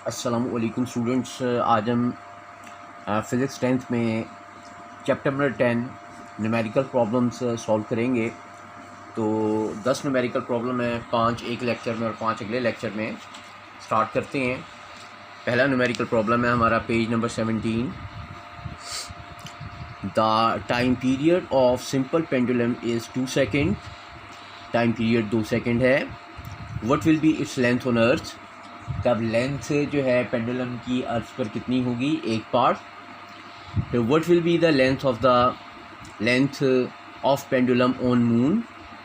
अस्सलामुअलैकुम स्टूडेंट्स, आज हम फ़िज़िक्स 10th में chapter number 10 numerical problems solve करेंगे। तो 10 न्यूमेरिकल प्रॉब्लम है, 5 एक लेक्चर में और 5 अगले लेक्चर में। स्टार्ट करते हैं। पहला न्यूमेरिकल प्रॉब्लम है हमारा page number 17। The time period of simple pendulum is 2 second. Time period 2 second है। What will be its length on earth. तब लेंथ जो है पेंडुलम की अर्थ पर कितनी होगी, एक पार्ट। तो what will be the length of pendulum on moon,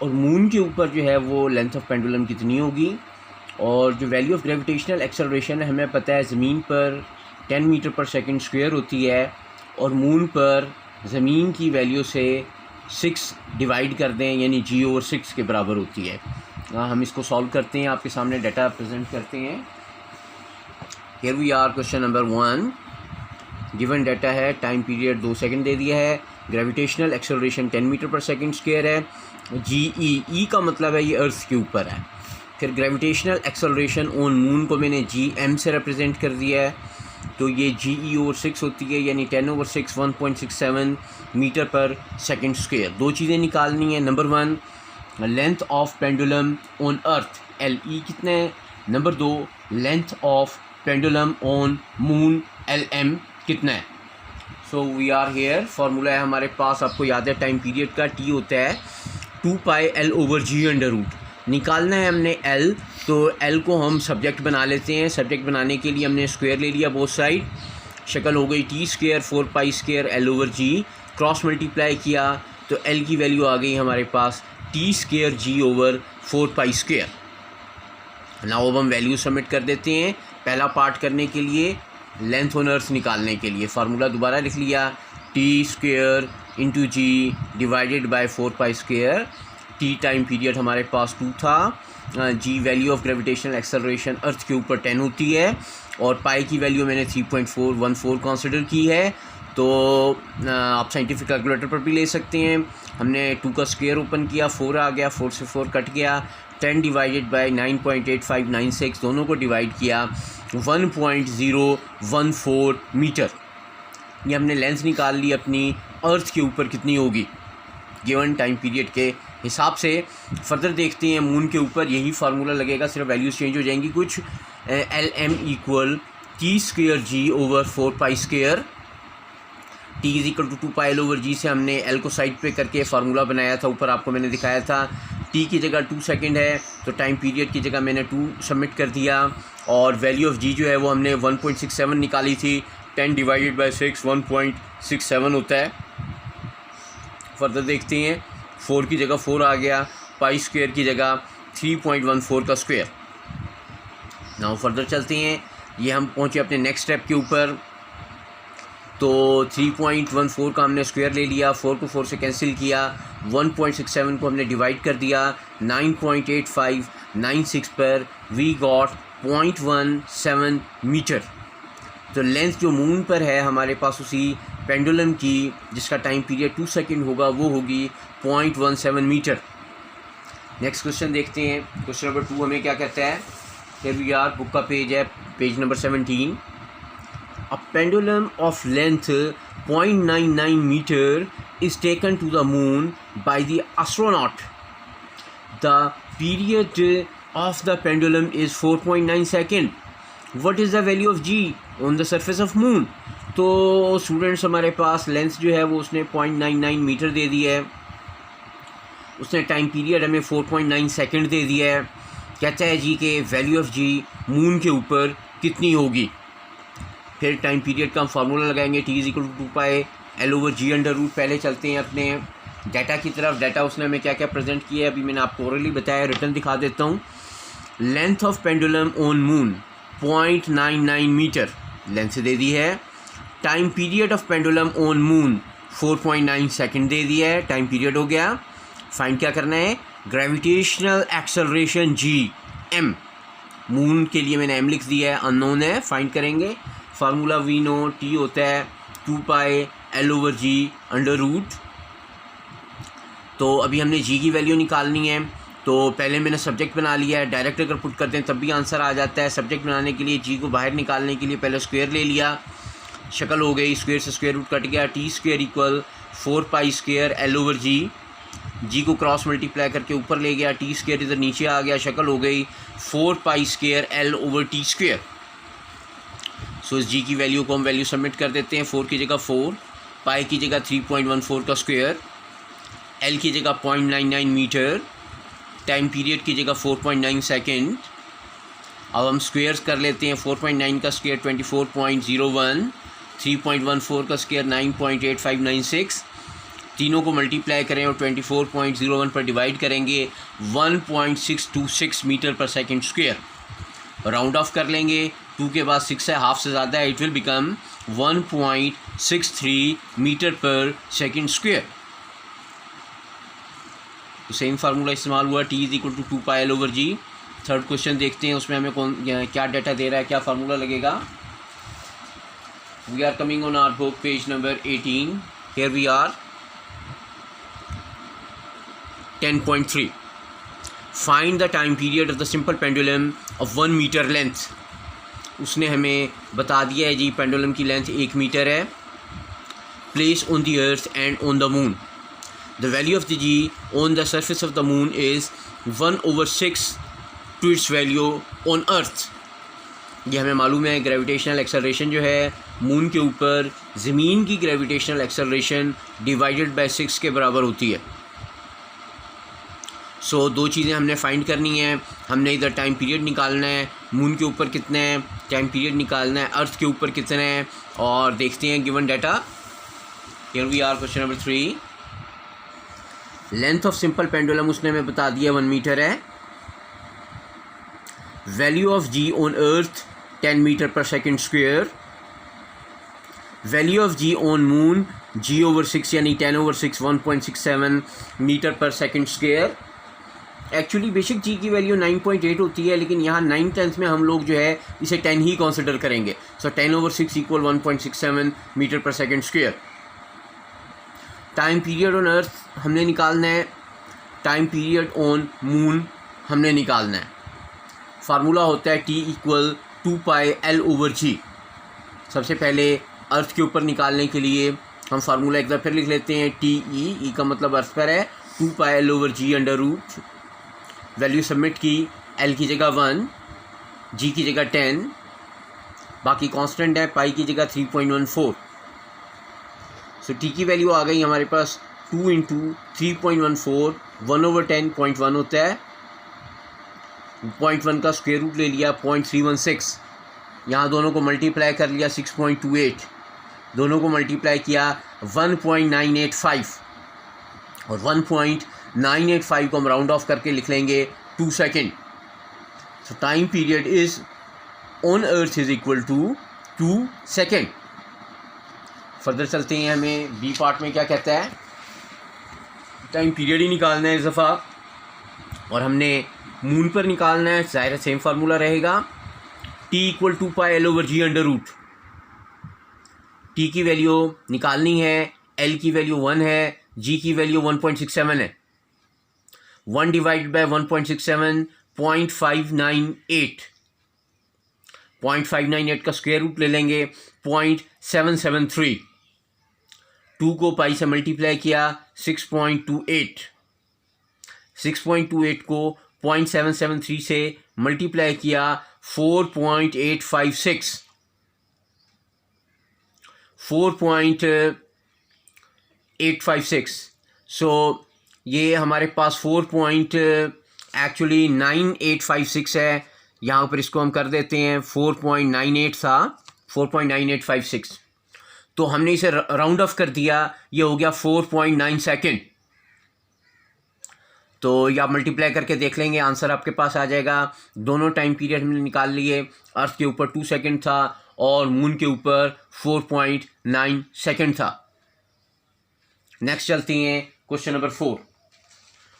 और मून के ऊपर जो है वो लेंथ ऑफ पेंडुलम कितनी होगी। और जो वैल्यू ऑफ ग्रेविटेशनल एक्सेलरेशन है, हमें पता है ज़मीन पर 10 मीटर पर सेकंड स्क्वायर होती है, और मून पर ज़मीन की वैल्यू से 6 डिवाइड कर दें यानी g/6 के बराबर होती है। हम इसको सॉल्व करते हैं, आपके सामने डाटा प्रेजेंट करते हैं। Here we are, question number 1। Given data है, टाइम पीरियड 2 सेकंड दे दिया है, ग्रेविटेशनल एक्सेलरेशन 10 मीटर पर सेकंड स्क्वायर है, GE का मतलब है ये अर्थ के ऊपर है। फिर ग्रेविटेशनल एक्सेलरेशन ऑन मून को मैंने GM से रिप्रेजेंट कर दिया है, तो ये GE/6 होती है यानी 10/6 1.67 मीटर पर सेकंड स्क्वायर। दो चीज़ें निकालनी है। Number 1 length of pendulum on earth LE कितने है। Number 2 length of pendulum on moon LM कितना है। So we are here, formula है हमारे पास, आपको याद है टाइम पीरियड का T होता है 2πL/g √। निकालना है हमने L, तो L को हम सब्जेक्ट बना लेते हैं। सब्जेक्ट बनाने के लिए हमने स्क्वायर ले लिया बोथ साइड, शक्ल हो गई T² 4π² L/g। क्रॉस मल्टीप्लाई किया तो L की वैल्यू आ गई हमारे पास T² g/4π²। नाउ अब हम वैल्यू सबमिट कर देते हैं। पहला पार्ट करने के लिए लेंथ ऑन अर्थ निकालने के लिए फार्मूला दोबारा लिख लिया, T² × g divided by 4π²। T time period हमारे पास 2 था, G value of gravitational acceleration earth के ऊपर 10 होती है, और पाई की वैल्यू मैंने 3.414 कंसिडर की है। तो आप साइंटिफिक कैलकुलेटर पर भी ले सकते हैं। हमने 2 का स्क्वायर ओपन किया, 4 आ गया, 4 से 4 कट गया, 10 डिवाइडेड बाय 9.8596 दोनों को डिवाइड किया 1.014 मीटर। ये हमने लेंथ निकाल ली अपनी अर्थ के ऊपर कितनी होगी गिवन टाइम पीरियड के हिसाब से। फर्दर देखते हैं मून के ऊपर यही फार्मूला लगेगा, सिर्फ वैल्यूज़ चेंज हो जाएंगी कुछ। LM = T² g/4π²। T = 2πL/g से हमने L को साइड पे करके फार्मूला बनाया था, ऊपर आपको मैंने दिखाया था। T की जगह 2 सेकेंड है, तो टाइम पीरियड की जगह मैंने 2 सबमिट कर दिया, और वैल्यू ऑफ G जो है वो हमने 1.67 निकाली थी। 10 डिवाइडेड बाय 6 1.67 होता है। फर्दर देखते हैं, 4 की जगह 4 आ गया, π² की जगह 3.14 का स्क्वायर। नाउ फर्दर चलते हैं, ये हम पहुँचे अपने नेक्स्ट स्टेप के ऊपर। तो 3.14 का हमने स्क्वायर ले लिया, 4 को 4 से कैंसिल किया, 1.67 को हमने डिवाइड कर दिया 9.8596 पर, वी गॉट 0.17 मीटर। तो लेंथ जो मून पर है हमारे पास उसी पेंडुलम की, जिसका टाइम पीरियड 2 सेकेंड होगा, वो होगी 0.17 मीटर। नेक्स्ट क्वेश्चन देखते हैं। क्वेश्चन नंबर 2 हमें क्या कहता है। हियर वी आर, बुक का पेज है, page number 17। A pendulum of length 0.99 meter is taken to the moon by the astronaut. The period of the pendulum is 4.9 second. What is the value of G on the surface of moon? तो students हमारे पास length जो है वो उसने 0.99 metre दे दिया है, उसने time period हमें 4.9 सेकेंड दे दिया है। कहता है जी के वैल्यू ऑफ G मून के ऊपर कितनी होगी। फिर टाइम पीरियड का हम फार्मूला लगाएंगे, T = 2πL/g पहले चलते हैं अपने डाटा की तरफ। डाटा उसने हमें क्या क्या प्रेजेंट किया है अभी मैंने आपको ओरली बताया, रिटर्न दिखा देता हूँ। Length of pendulum on moon 0.99 metre length दे दी है। Time period of pendulum on moon 4.9 second दे दिया है, टाइम पीरियड हो गया। फाइंड क्या करना है, ग्रेविटेशनल एक्सेलरेशन GM, मून के लिए मैंने M लिख दिया है, अननोन है, फाइंड करेंगे। फार्मूला वी नो, T होता है 2πL/g √। तो अभी हमने G की वैल्यू निकालनी है, तो पहले मैंने सब्जेक्ट बना लिया है, डायरेक्ट अगर पुट करते हैं तब भी आंसर आ जाता है। सब्जेक्ट बनाने के लिए जी को बाहर निकालने के लिए पहले स्क्वायर ले लिया, शक्ल हो गई, स्क्वायर से स्क्वायर रूट कट गया, T square equal 4 square L over G को क्रॉस मल्टीप्लाई करके ऊपर ले गया, टी स्क्वायर इधर नीचे आ गया, शक्ल हो गई 4 square L over T square. So इस जी की वैल्यू को हम वैल्यू सबमिट कर देते हैं। 4 की जगह 4, पाई की जगह 3.14 का स्क्वायर, एल की जगह 0.99 मीटर, टाइम पीरियड की जगह 4.9 सेकेंड। अब हम स्क्वेयर्स कर लेते हैं। 4.9 का स्क्वायर 24.01, 3.14 का स्क्वायर 9.8596, तीनों को मल्टीप्लाई करें और 24.01 पर डिवाइड करेंगे, 1.626 मीटर पर सेकेंड स्क्वायर। राउंड ऑफ कर लेंगे, 2 के बाद 6 है, हाफ से ज़्यादा है, इट विल बिकम 1.63 मीटर पर सेकेंड स्क्वायर। तो सेम फार्मूला इस्तेमाल हुआ, T is equal to 2 pi L over G. Third question देखते हैं, उसमें हमें क्या डाटा दे रहा है, क्या फार्मूला लगेगा। We are coming on our book page number 18, here we are 10.3 find the time period of the simple pendulum of 1 metre length. उसने हमें बता दिया है जी पेंडुलम की लेंथ 1 मीटर है, place on the earth and on the moon. The value of the G on the surface of the moon is 1/6 to its value on earth. ये हमें मालूम है ग्रेविटेशनल एक्सेलरेशन जो है मून के ऊपर ज़मीन की ग्रेविटेशनल एक्सेलरेशन डिवाइडेड बाय 6 के बराबर होती है। सो दो चीज़ें हमने फाइंड करनी है, हमने इधर टाइम पीरियड निकालना है, मून के ऊपर कितने हैं, टाइम पीरियड निकालना है, अर्थ के ऊपर कितने हैं, और देखते हैं given data. Here we are question number 3। Length of simple pendulum उसने हमें बता दिया 1 मीटर है। Value of G on earth 10 metre पर second square. Value of G on moon g/6 यानी 10/6 1.67 मीटर पर second square. Actually basic G की वैल्यू 9.8 होती है, लेकिन यहाँ 9/10 में हम लोग जो है इसे 10 ही कंसिडर करेंगे। सो 10/6 इक्वल 1.67 मीटर पर second square. Time period on earth हमने निकालना है, टाइम पीरियड ऑन मून हमने निकालना है। फार्मूला होता है T equal 2 pi L over G. सबसे पहले अर्थ के ऊपर निकालने के लिए हम फार्मूला एक बार फिर लिख लेते हैं, टी ई का मतलब अर्थ पर है, 2 pi L over G under root. Value submit की, एल की जगह 1, जी की जगह 10, बाकी कांस्टेंट है, पाई की जगह 3.14। सो टी की वैल्यू आ गई हमारे पास 2 इंटू 3.14, 1/10 0.1 होता है। 0.1 का स्क्वायर रूट ले लिया 0.316, यहाँ दोनों को मल्टीप्लाई कर लिया 6.28, दोनों को मल्टीप्लाई किया 1.985, और 1.985 को हम राउंड ऑफ करके लिख लेंगे 2 second. So time period is on earth is equal to 2 second. Further चलते हैं, हमें बी पार्ट में क्या कहता है, टाइम पीरियड ही निकालना है इस दफ़ा, और हमने मून पर निकालना है। ज़ाहिर सेम फार्मूला रहेगा, T equal 2 pi L over G under root. T की वैल्यू निकालनी है, एल की वैल्यू 1 है, जी की वैल्यू 1.67 है। 1 डिवाइड बाय 1.67 0.598, 0.598 का स्क्वायर रूट ले लेंगे 0.773। 2 को पाई से मल्टीप्लाई किया 6.28, 6.28 को 0.773 से मल्टीप्लाई किया 4.856, 4.856। सो ये हमारे पास 4.9856 है, यहाँ पर इसको हम कर देते हैं 4.98 था, 4.9856, तो हमने इसे राउंड ऑफ कर दिया, ये हो गया 4.9 सेकेंड। तो ये आप मल्टीप्लाई करके देख लेंगे, आंसर आपके पास आ जाएगा। दोनों टाइम पीरियड हमने निकाल लिए, अर्थ के ऊपर 2 सेकेंड था और मून के ऊपर 4.9 सेकेंड था। नेक्स्ट चलते हैं क्वेश्चन नंबर 4।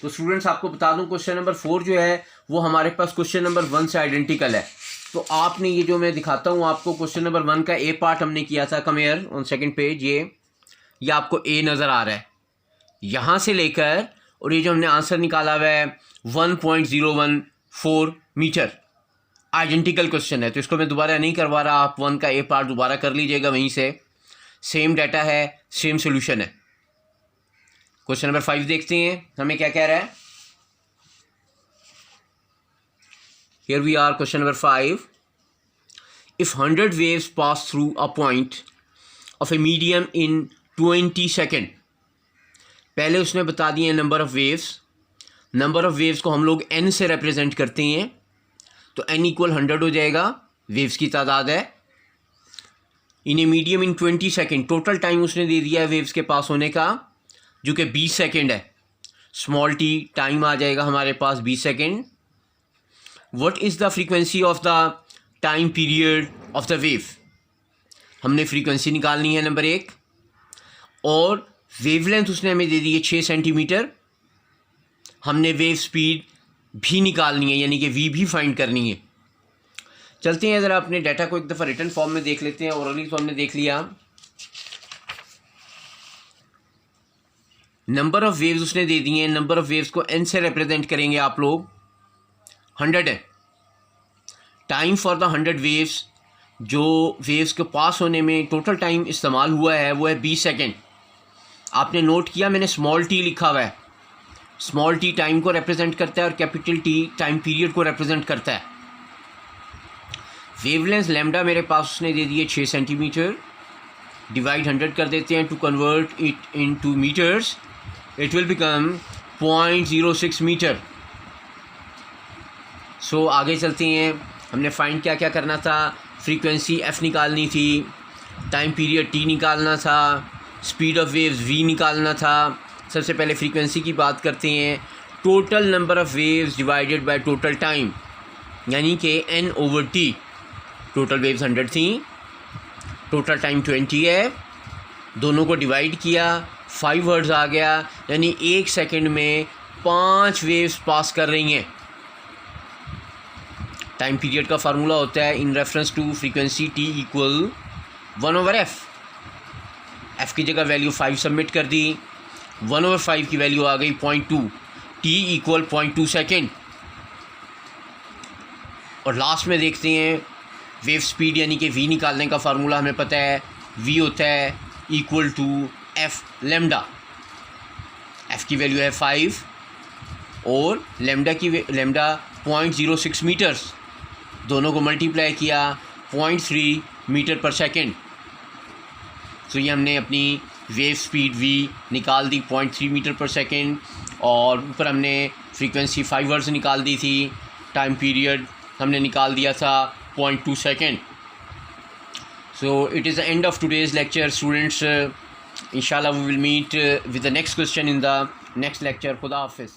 तो स्टूडेंट्स आपको बता दूं, क्वेश्चन नंबर 4 जो है वो हमारे पास क्वेश्चन नंबर 1 से आइडेंटिकल है। तो आपने ये जो मैं दिखाता हूँ आपको, क्वेश्चन नंबर 1 का ए पार्ट हमने किया था, come here on second page, ये आपको ए नज़र आ रहा है, यहाँ से लेकर और ये जो हमने आंसर निकाला हुआ है 1.014 मीटर। आइडेंटिकल क्वेश्चन है तो इसको मैं दोबारा नहीं करवा रहा, आप 1 का ए पार्ट दोबारा कर लीजिएगा वहीं से। सेम डाटा है, सेम सोल्यूशन है। क्वेश्चन नंबर 5 देखते हैं हमें क्या कह रहा है। Here we are, question number 5। If 100 waves pass through a point of a medium in 20 second. पहले उसने बता दिए number of waves. Number of waves को हम लोग n से रिप्रेजेंट करते हैं, तो n इक्वल 100 हो जाएगा, वेव्स की तादाद है। In a medium in 20 second, total time उसने दे दिया है वेव्स के पास होने का जो कि 20 सेकेंड है। स्मॉल टी टाइम आ जाएगा हमारे पास 20 second. What is the frequency of the time period of the wave. हमने फ्रीक्वेंसी निकालनी है नंबर 1, और वेवलेंथ उसने हमें दे दी है 6 सेंटीमीटर। हमने वेव स्पीड भी निकालनी है, यानी कि वी भी फाइंड करनी है। चलते हैं ज़रा अपने डाटा को एक दफ़ा रिटन फॉर्म में देख लेते हैं। ओरली तो हमने देख लिया। नंबर ऑफ़ वेव्स उसने दे दिए हैं, नंबर ऑफ़ वेव्स को n से रिप्रेजेंट करेंगे आप लोग, 100 है। टाइम फॉर द 100 वेव्स, जो वेव्स के पास होने में टोटल टाइम इस्तेमाल हुआ है वो है 20 सेकेंड। आपने नोट किया मैंने स्मॉल टी लिखा हुआ है। स्मॉल टी टाइम को रिप्रेजेंट करता है और कैपिटल टी टाइम पीरियड को रिप्रेजेंट करता है। वेवलेंथ लैम्डा मेरे पास उसने दे दिए 6 सेंटीमीटर। डिवाइड 100 कर देते हैं to convert it into metres, it will become 0.06 metre. So आगे चलते हैं। हमने फाइंड क्या क्या करना था। फ्रीक्वेंसी एफ़ निकालनी थी, टाइम पीरियड टी निकालना था, स्पीड ऑफ वेव्स वी निकालना था। सबसे पहले फ्रीक्वेंसी की बात करते हैं। Total number of waves divided by total time, यानी कि n/t। टोटल वेव्स 100 थी, टोटल टाइम 20 है, दोनों को डिवाइड किया, 5 हर्ट्ज़ आ गया, यानी 1 सेकेंड में 5 वेव्स पास कर रही हैं। टाइम पीरियड का फार्मूला होता है in reference to frequency T equal 1/f। F की जगह वैल्यू 5 सबमिट कर दी, 1/5 की वैल्यू आ गई 0.2, टी इक्वल 0.2 सेकेंड। और लास्ट में देखते हैं वेव स्पीड, यानी कि वी निकालने का फार्मूला हमें पता है, वी होता है equal to F lambda. F की वैल्यू है 5 और लैम्डा 0.06 मीटर्स, दोनों को मल्टीप्लाई किया 0.3 मीटर पर सेकेंड। तो ये हमने अपनी वेव स्पीड वी निकाल दी 0.3 मीटर पर सेकेंड, और ऊपर हमने फ्रीक्वेंसी 5 हर्ट्ज़ निकाल दी थी। टाइम पीरियड हमने निकाल दिया था 0.2 second. So it is the end of today's lecture students. इंशाल्लाह we will meet with the next question in the next lecture. खुदा हाफिज़।